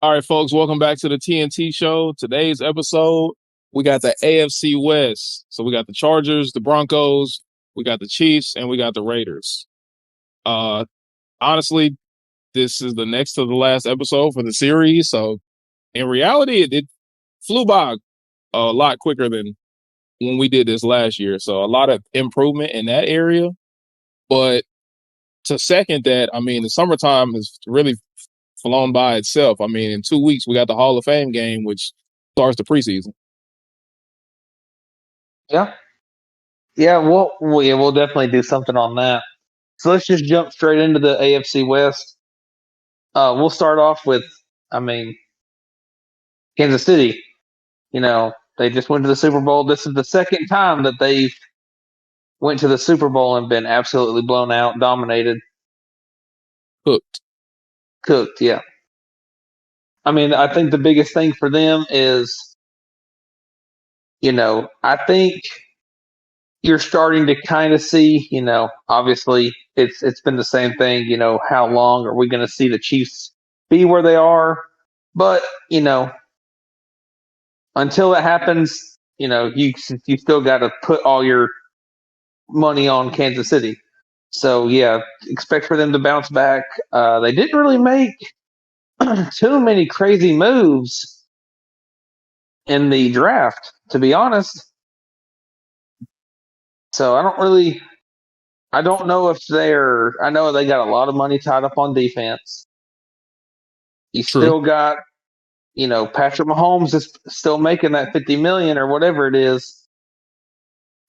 All right, folks, welcome back to the TNT show. Today's episode, we got the AFC West. So we got the Chargers, the Broncos, we got the Chiefs, and we got the Raiders. Uh, Honestly, this is the next to the last episode for the series. So in reality, it flew by a lot quicker than when we did this last year. So a lot of improvement in that area. But to second that, I mean, the summertime has really flown by itself. I mean, in 2 weeks, we got the Hall of Fame game, which starts the preseason. Yeah, yeah, we'll definitely do something on that. So let's just jump straight into the AFC West. We'll start off with, I mean, Kansas City. They just went to the Super Bowl. This is the second time that they've went to the Super Bowl and been absolutely blown out, dominated, Hooked. cooked. Yeah, I mean, I think the biggest thing for them is, I think you're starting to kind of see, obviously it's been the same thing. How long are we going to see the Chiefs be where they are? But until it happens, you still got to put all your money on Kansas City. So yeah, expect for them to bounce back. They didn't really make too many crazy moves in the draft, to be honest. So I don't know if I know they got a lot of money tied up on defense. You True. still got, Patrick Mahomes is still making that 50 million or whatever it is.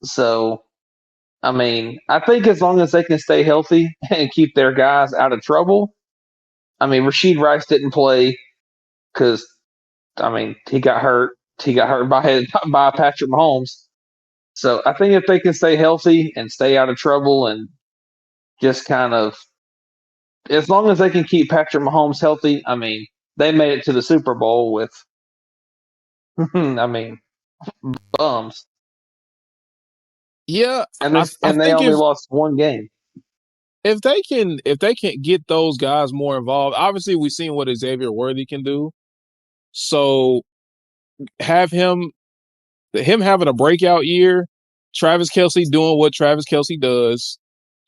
So, I mean, I think as long as they can stay healthy and keep their guys out of trouble. I mean, Rasheed Rice didn't play because, I mean, he got hurt. He got hurt by Patrick Mahomes. So I think if they can stay healthy and stay out of trouble and just kind of, as long as they can keep Patrick Mahomes healthy, I mean, they made it to the Super Bowl with, I mean, bums, Yeah, and I they think only lost one game. if they can get those guys more involved, obviously we've seen what Xavier Worthy can do. So have him having a breakout year, Travis Kelce doing what Travis Kelce does,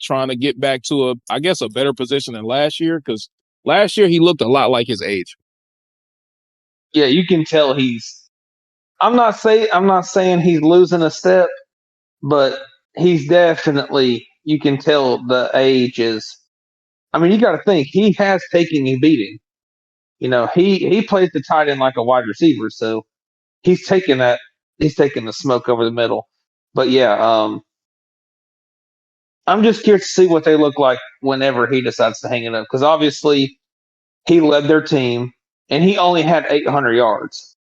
trying to get back to I guess a better position than last year, because last year he looked a lot like his age. Yeah, you can tell he's. I'm not saying he's losing a step, but he's definitely. You can tell the age is. I mean, you got to think he has taken a beating. He plays the tight end like a wide receiver, so he's taking that. He's taking the smoke over the middle. But yeah, I'm just curious to see what they look like whenever he decides to hang it up, because obviously he led their team and he only had 800 yards.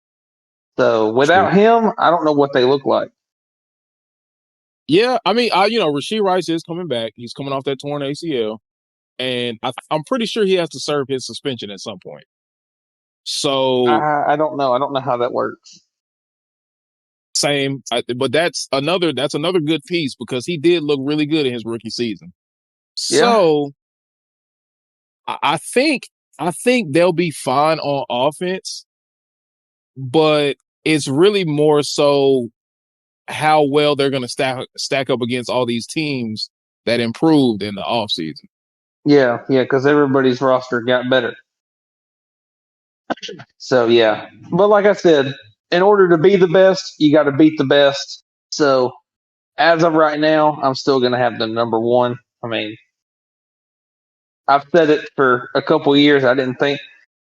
So True. without him, I don't know what they look like. Yeah, I mean, Rasheed Rice is coming back. He's coming off that torn ACL, and I'm pretty sure he has to serve his suspension at some point. So I don't know. I don't know how that works. same, but that's another good piece because he did look really good in his rookie season. Yeah. So I think they'll be fine on offense, but it's really more so how well they're going to stack up against all these teams that improved in the offseason. Yeah. Yeah. Because everybody's roster got better. So yeah. But like I said, in order to be the best, you got to beat the best. So as of right now, I'm still going to have them number one. I mean, I've said it for a couple of years. I didn't think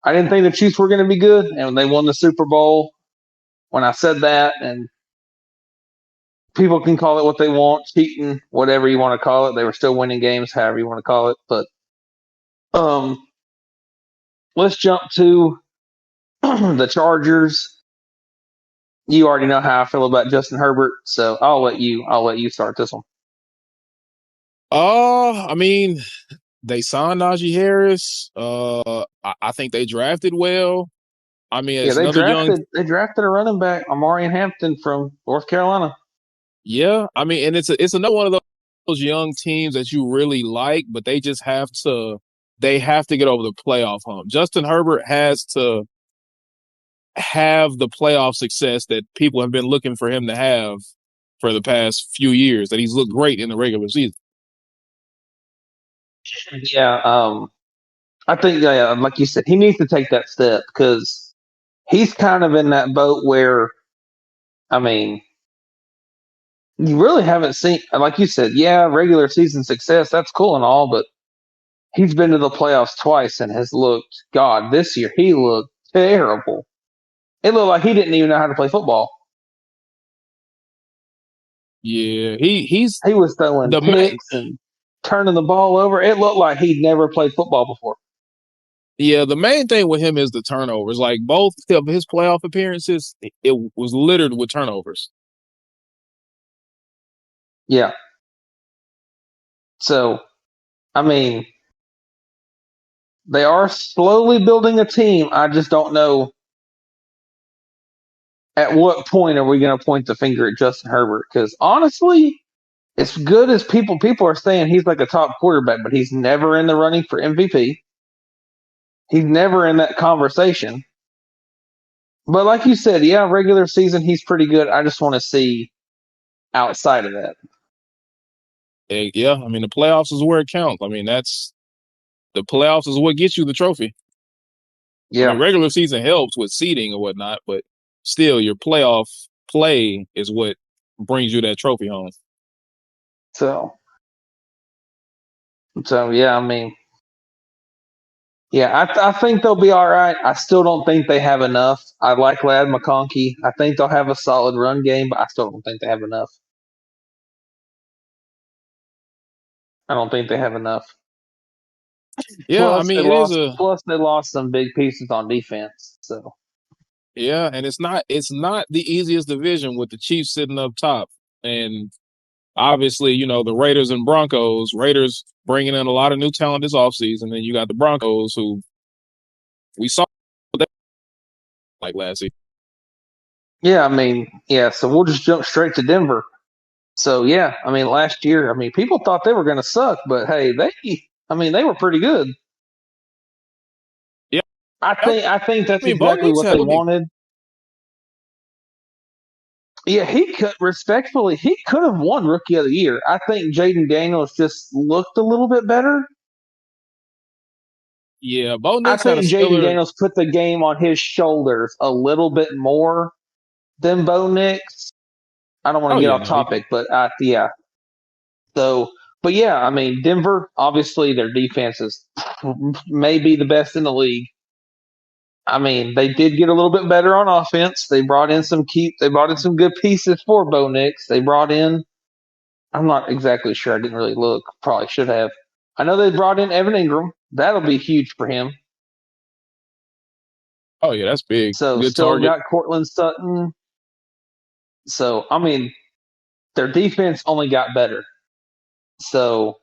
the Chiefs were going to be good, and when they won the Super Bowl, when I said that, and people can call it what they want, cheating, whatever you want to call it. They were still winning games, however you want to call it. But um, let's jump to the Chargers. You already know how I feel about Justin Herbert, so I'll let you start this one. I mean, they signed Najee Harris. I think they drafted well. I mean, Yeah, it's another young. they drafted a running back, Amari Hampton from North Carolina. Yeah, I mean, and it's another one of those young teams that you really like, but they just have to get over the playoff hump. Justin Herbert has to have the playoff success that people have been looking for him to have for the past few years. That he's looked great in the regular season. Yeah, I think, like you said, he needs to take that step because he's kind of in that boat where, I mean, you really haven't seen, like you said, yeah, regular season success, that's cool and all, but he's been to the playoffs twice and has looked, God, this year he looked terrible. It looked like he didn't even know how to play football. Yeah, he's He was throwing the main. picks and turning the ball over. It looked like he'd never played football before. Yeah, the main thing with him is the turnovers. Like both of his playoff appearances, it was littered with turnovers. Yeah. So, I mean, they are slowly building a team. I just don't know at what point are we going to point the finger at Justin Herbert? Because honestly, as good as people are saying he's like a top quarterback, but he's never in the running for MVP. He's never in that conversation. But like you said, yeah, regular season he's pretty good. I just want to see outside of that. Yeah, I mean the playoffs is where it counts. I mean the playoffs is what gets you the trophy. I mean Yeah. regular season helps with seeding and whatnot, but still your playoff play is what brings you that trophy home. So yeah, I mean, yeah, I think they'll be all right. I still don't think they have enough. I like Lad McConkey. I think they'll have a solid run game, but I still don't think they have enough. I don't think they have enough. Yeah, I mean it is a Plus they lost some big pieces on defense. So yeah, and it's not the easiest division with the Chiefs sitting up top. And obviously, the Raiders and Broncos. Raiders bringing in a lot of new talent this offseason. And you got the Broncos who we saw like last season. yeah, I mean, yeah. So we'll just jump straight to Denver. So yeah, I mean, last year, I mean, people thought they were going to suck, but hey, they were pretty good. Yeah, I think I that's mean, Bo exactly Nix what had they a big. wanted. Yeah, he could have won Rookie of the Year. I think Jaden Daniels just looked a little bit better. Yeah, Bo I Nix had a think Jaden stellar. Daniels put the game on his shoulders a little bit more than Bo Nix. I don't want Oh to get yeah, off no, he. topic, but yeah. So, but yeah, I mean, Denver, obviously their defense is maybe the best in the league. I mean, they did get a little bit better on offense. They brought in some good pieces for Bo Nix. They brought in, I'm not exactly sure. I didn't really look. Probably should have. I know they brought in Evan Ingram. That'll be huge for him. Oh yeah, that's big. So Good still target. got Cortland Sutton. So I mean, their defense only got better. So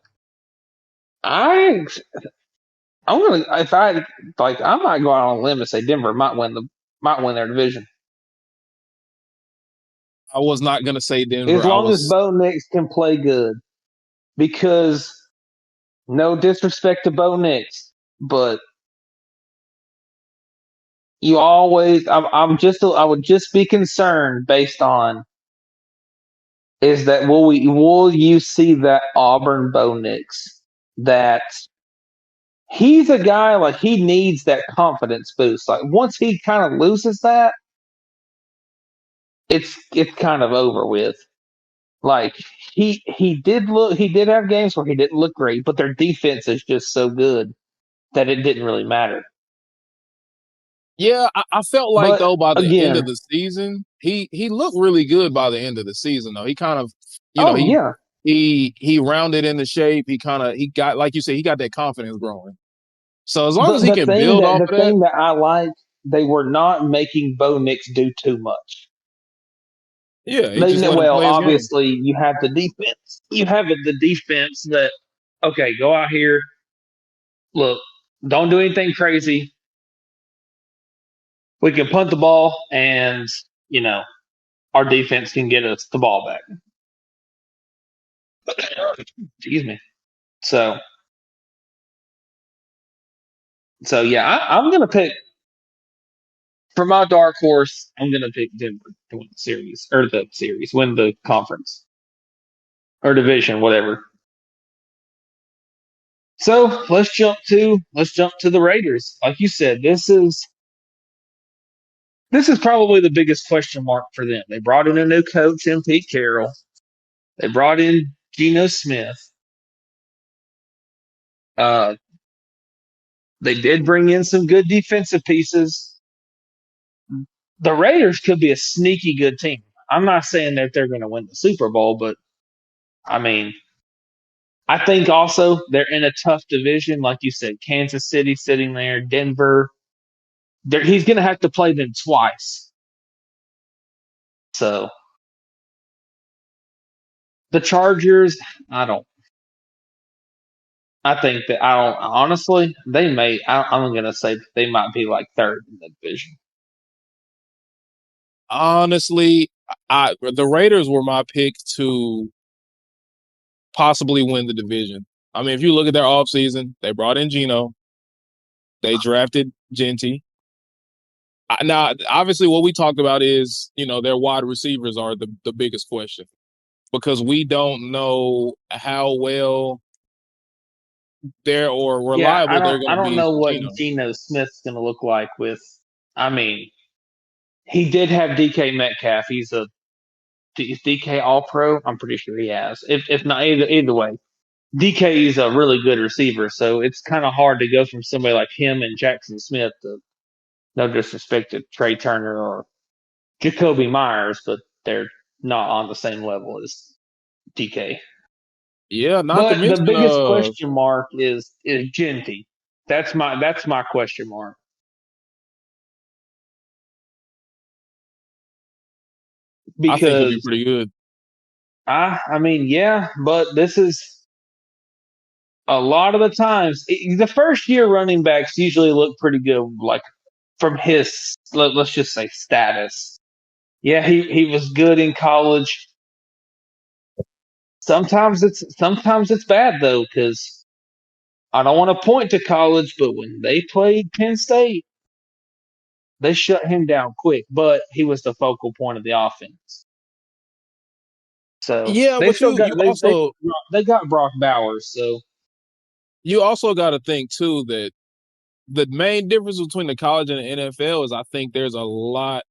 I I'm gonna if I like I might go out on a limb and say Denver might win their division. I was not gonna say As Denver. I long as was. Bo Nix can play good. Because no disrespect to Bo Nix, but you always I would just be concerned based on is that will you see that Auburn Bo Nix that he's a guy like he needs that confidence boost. Like once he kind of loses that, it's kind of over with. Like he did have games where he didn't look great, but their defense is just so good that it didn't really matter. Yeah, I felt like But though by the end of again, the season, he looked really good by the end of the season though. He kind of, oh he yeah, he rounded into shape. He got like you said, he got that confidence growing. So as long as but he can build off of the that, thing that I like, they were not making Bo Nix do too much. yeah, he just let him Well, play his game. obviously you have the defense. You have the defense that okay, go out here, look, don't do anything crazy. We can punt the ball, and you know our defense can get us the ball back. Excuse me. So yeah, I'm gonna pick. For my dark horse, I'm going to pick Denver to win win the conference or division, whatever. So let's jump to the Raiders. Like you said, this is probably the biggest question mark for them. They brought in a new coach in Pete Carroll. They brought in Geno Smith. Uh, they did bring in some good defensive pieces. The Raiders could be a sneaky good team. I'm not saying that they're going to win the Super Bowl, but I mean, I think also they're in a tough division. Like you said, Kansas City sitting there, Denver. He's going to have to play them twice. So the Chargers, I don't. I think that I don't honestly. They may. I'm going to say they might be like third in the division. Honestly, the Raiders were my pick to possibly win the division. I mean, if you look at their offseason, they brought in Geno, they drafted Genty. Now, obviously, what we talked about is, their wide receivers are the biggest question because we don't know how well they're or Yeah, reliable they're going I to don't be know with what Geno. Geno Smith's going to look like with. I mean, he did have DK Metcalf. He's a DK All Pro. I'm pretty sure he has. If not either way, DK is a really good receiver. So it's kind of hard to go from somebody like him and Jackson Smith to no disrespect to Trey Turner or Jacoby Myers, but they're not on the same level as DK. Yeah, not to But the mention, biggest question mark is Genty. That's my question mark I think he'll be because pretty good. I mean yeah, but this is a lot of the times the first year running backs usually look pretty good, like from his let's just say status. Yeah, he was good in college. Sometimes it's bad though because I don't want to point to college, but when they played Penn State, they shut him down quick. But he was the focal point of the offense. So Yeah, they but still you got you they also they got Brock Bowers. So you also got to think too that the main difference between the college and the NFL is I think there's a lot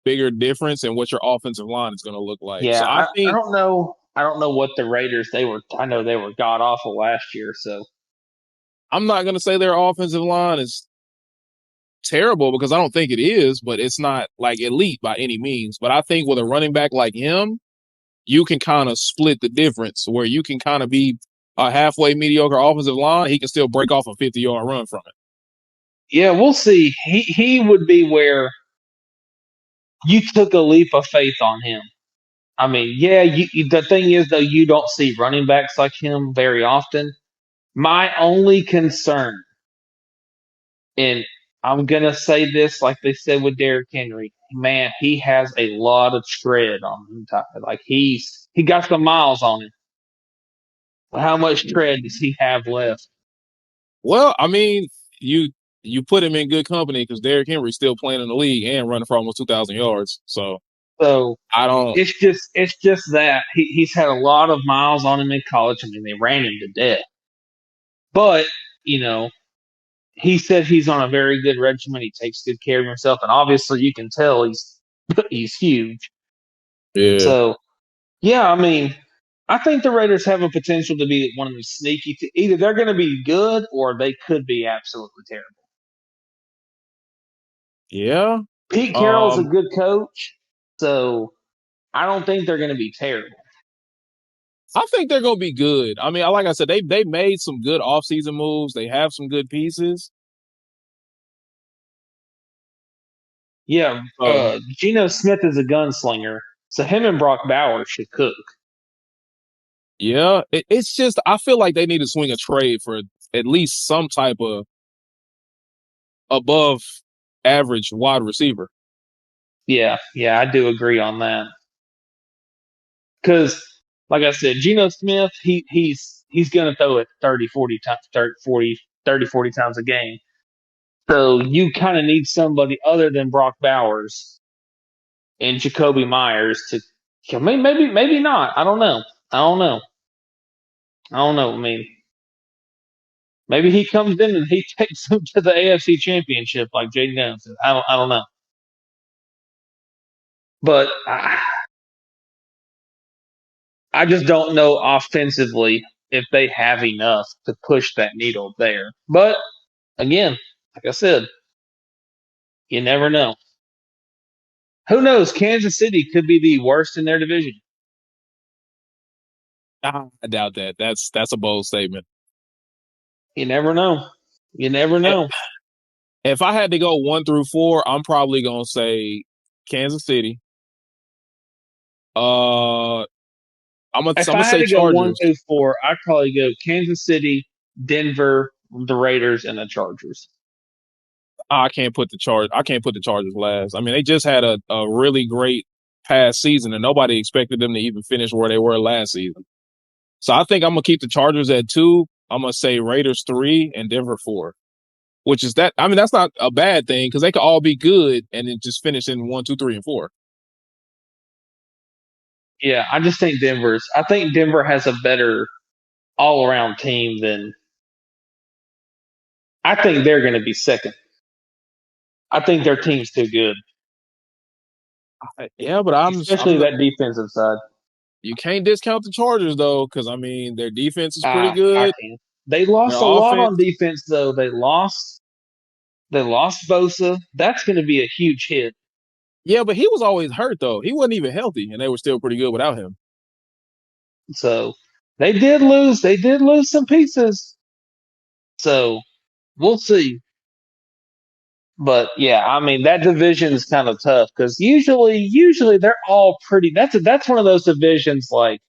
bigger difference in what your offensive line is going to look like. yeah, So I I think don't know. I don't know what the Raiders they were. I know they were god awful last year. So I'm not going to say their offensive line is terrible because I don't think it is, but it's not like elite by any means. But I think with a running back like him, you can kind of split the difference where you can kind of be a halfway mediocre offensive line. He can still break off a 50-yard run from it. yeah, we'll see. He would be where you took a leap of faith on him. I mean, yeah, the thing is, though, you don't see running backs like him very often. My only concern, and I'm going to say this like they said with Derrick Henry, man, he has a lot of tread on him. Like he got some miles on him. How much tread does he have left? Well, I mean, you put him in good company because Derrick Henry's still playing in the league and running for almost 2,000 yards. So So I don't. it's just that he's had a lot of miles on him in college. I mean, they ran him to death. But, you know, he said he's on a very good regimen. He takes good care of himself, and obviously you can tell he's he's huge. Yeah, So yeah, I mean, I think the Raiders have a potential to be one of the sneaky. Either they're going to be good or they could be absolutely terrible. yeah. Pete Carroll's a good coach, so I don't think they're going to be terrible. I think they're gonna be good. I mean, like I said, they made some good offseason moves. They have some good pieces. Yeah, So Geno Smith is a gunslinger, so him and Brock Bowers should cook. yeah, it's just I feel like they need to swing a trade for at least some type of above average wide receiver. Yeah, I do agree on that. Because, like I said, Geno Smith, he's going to throw it 30, 40 times, 30, 40 times a game. So you kind of need somebody other than Brock Bowers and Jacoby Myers to. Maybe not. I don't know. I don't know. I don't know. I mean, maybe he comes in and he takes them to the AFC Championship like Jaden Daniels did. I don't know. But I just don't know offensively if they have enough to push that needle there. But again, like I said, you never know. Who knows? Kansas City could be the worst in their division. I doubt that. That's a bold statement. You never know. You never know. If I had to go 1 through 4, I'm probably gonna say Kansas City. I'm If gonna I had say to go one Chargers. through four, I'd probably go Kansas City, Denver, the Raiders, and the Chargers. I can't put the Chargers last. I mean, they just had a really great past season, and nobody expected them to even finish where they were last season. So I think I'm gonna keep the Chargers at 2. I'm gonna say Raiders 3 and Denver 4. Which is that? I mean, that's not a bad thing because they could all be good and then just finish in 1, 2, 3, and 4. Yeah, I just think I think Denver has a better all around team than. I think they're going to be second. I think their team's too good, Yeah, but especially that defensive side. you can't discount the Chargers though, because I mean their defense is pretty I good. can. They Their lost a lot offense, on defense, though. They lost. They lost Bosa. That's going to be a huge hit. yeah, but he was always hurt though. He wasn't even healthy, and they were still pretty good without him. So they did lose. They did lose some pieces. So we'll see. But yeah, I mean that division is kind of tough because usually they're all pretty. That's one of those divisions. Like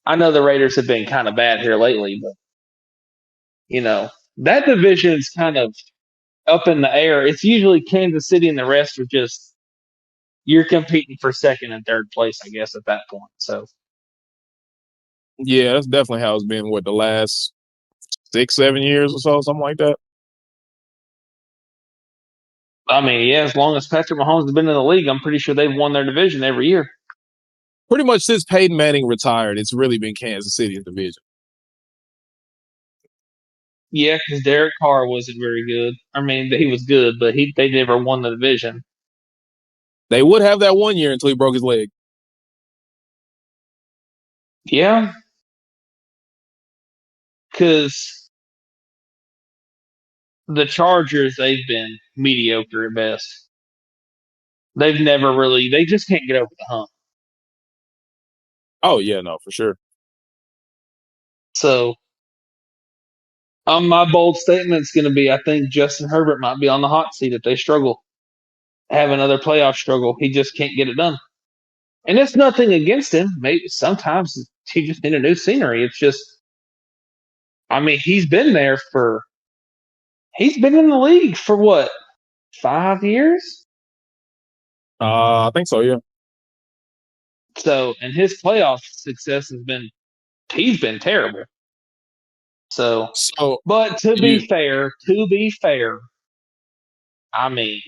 I know the Raiders have been kind of bad here lately, but you know that division is kind of up in the air. It's usually Kansas City and the rest are just you're competing for second and third place, I guess, at that point. So Yeah, that's definitely how it's been with the last 6, 7 years or so, something like that. I mean, yeah, as long as Patrick Mahomes has been in the league, I'm pretty sure they've won their division every year. Pretty much since Peyton Manning retired, it's really been Kansas City's division. Yeah, because Derek Carr wasn't very good. I mean, he was good, but they never won the division. They would have that one year until he broke his leg. Yeah, because the Chargers, they've been mediocre at best. They just can't get over the hump. Oh yeah, no, for sure. So, my bold statement is going to be I think Justin Herbert might be on the hot seat if they struggle, have another playoff struggle. He just can't get it done. And it's nothing against him. Maybe sometimes he just need a new scenery. It's just, I mean, he's been in the league for what, 5 years? I think so. Yeah. So, and his playoff success he's been terrible. So, So but you to be fair, I mean,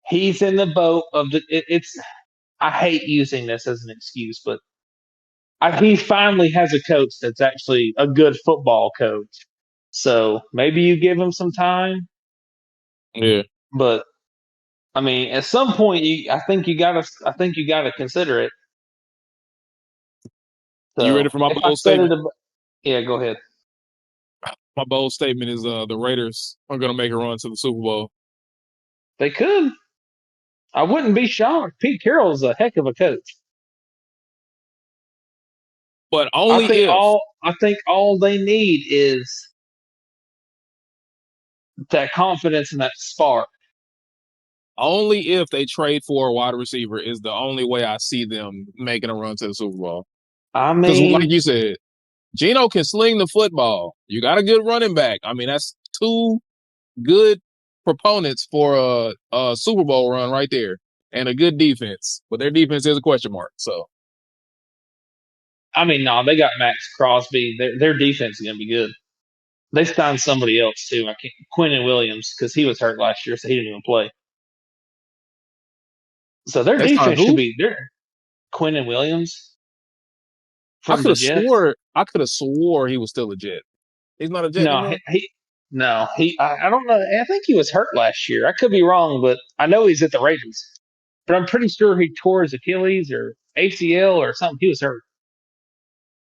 he's in the boat of I hate using this as an excuse, but he finally has a coach that's actually a good football coach. So maybe you give him some time, yeah. but I mean, at some point, I think you gotta consider it. You So ready for my if I bold said it, statement? yeah, go ahead. My bold statement is the Raiders are going to make a run to the Super Bowl. They could. I wouldn't be shocked. Pete Carroll's a heck of a coach. But only if, I think all they need is that confidence and that spark. only if they trade for a wide receiver is the only way I see them making a run to the Super Bowl. I Because like mean, you said, Geno can sling the football. You got a good running back. I mean, that's 2 good proponents for a Super Bowl run right there, and a good defense. But their defense is a question mark. So no, they got Max Crosby. Their defense is going to be good. They signed somebody else too. Quentin Williams, because he was hurt last year, so he didn't even play. So their They signed defense should who? be there. Quentin Williams I from could the have Jets. swore. I could have swore he was still a Jet. He's not a Jet No, anymore. no, I don't know. I think he was hurt last year. I could be wrong, but I know he's at the Raiders. But I'm pretty sure he tore his Achilles or ACL or something. He was hurt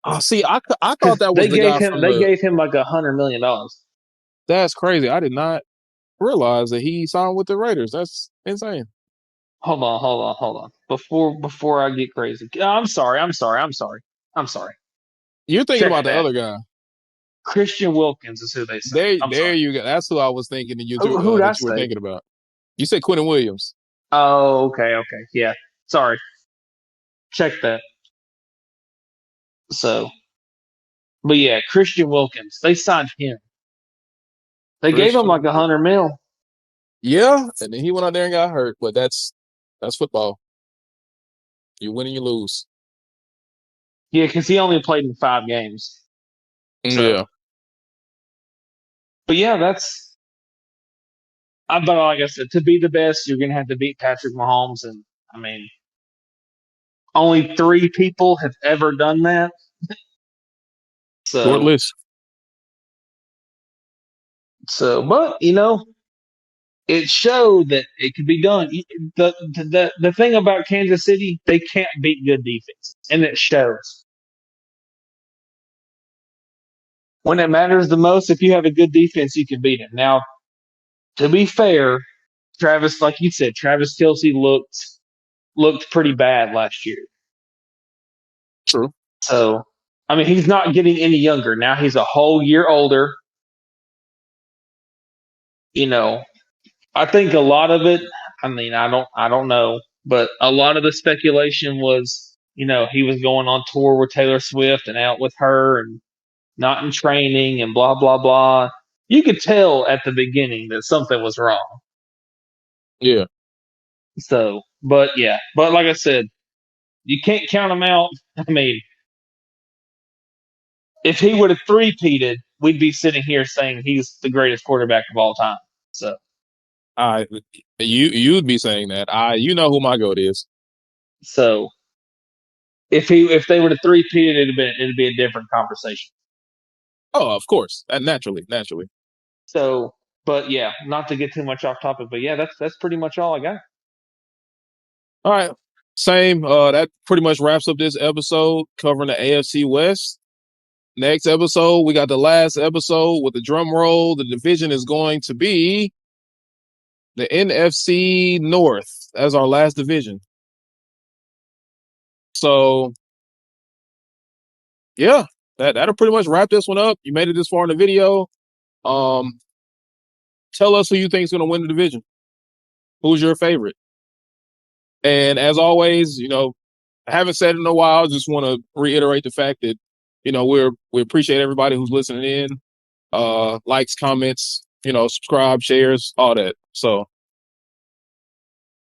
Oh, see, I thought because that was the guy from they the. gave him like $100 million. That's crazy. I did not realize that he signed with the Raiders. That's insane. Hold on. Before I get crazy, I'm sorry. You're thinking Check about the that. other guy. Christian Wilkins is who they signed. I'm There sorry. you go. That's who I was thinking that Who'd I that you were say? thinking about. You said Quentin Williams. Oh, okay. Yeah. Sorry. Check that. So, but yeah, Christian Wilkins. They signed him. They gave him Christian. like $100 million. Yeah, and then he went out there and got hurt. But that's football. You win and you lose. Yeah, because he only played in 5 games. So, Yeah, but yeah, that's. But like I said, to be the best, you're gonna have to beat Patrick Mahomes, and I mean, only 3 people have ever done that. short So, list. but it showed that it could be done. The thing about Kansas City, they can't beat good defense, and it shows. When it matters the most, if you have a good defense, you can beat it. Now, to be fair, Travis, like you said, Travis Kelce looked pretty bad last year. True. So, I mean, he's not getting any younger. Now he's a whole year older. You know, I think a lot of it. I mean, I don't know, but a lot of the speculation was, he was going on tour with Taylor Swift and out with her and not in training and blah blah blah. You could tell at the beginning that something was wrong. Yeah. So, but like I said, you can't count him out. I mean, if he would have three-peated, we'd be sitting here saying he's the greatest quarterback of all time. So, I you'd be saying that. You know who my goat is. so if they would have three-peated, it'd be a different conversation. Oh, of course. Naturally. So, but yeah, not to get too much off topic, but yeah, that's pretty much all I got. All right. Same. That pretty much wraps up this episode covering the AFC West. Next episode, we got the last episode with the drum roll. The division is going to be the NFC North as our last division. So, yeah, that'll pretty much wrap this one up. You made it this far in the video. Tell us who you think is going to win the division. Who's your favorite? And as always, I haven't said it in a while. Just want to reiterate the fact that, we appreciate everybody who's listening in, likes, comments, subscribe, shares, all that. So,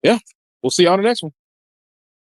yeah, we'll see you on the next one.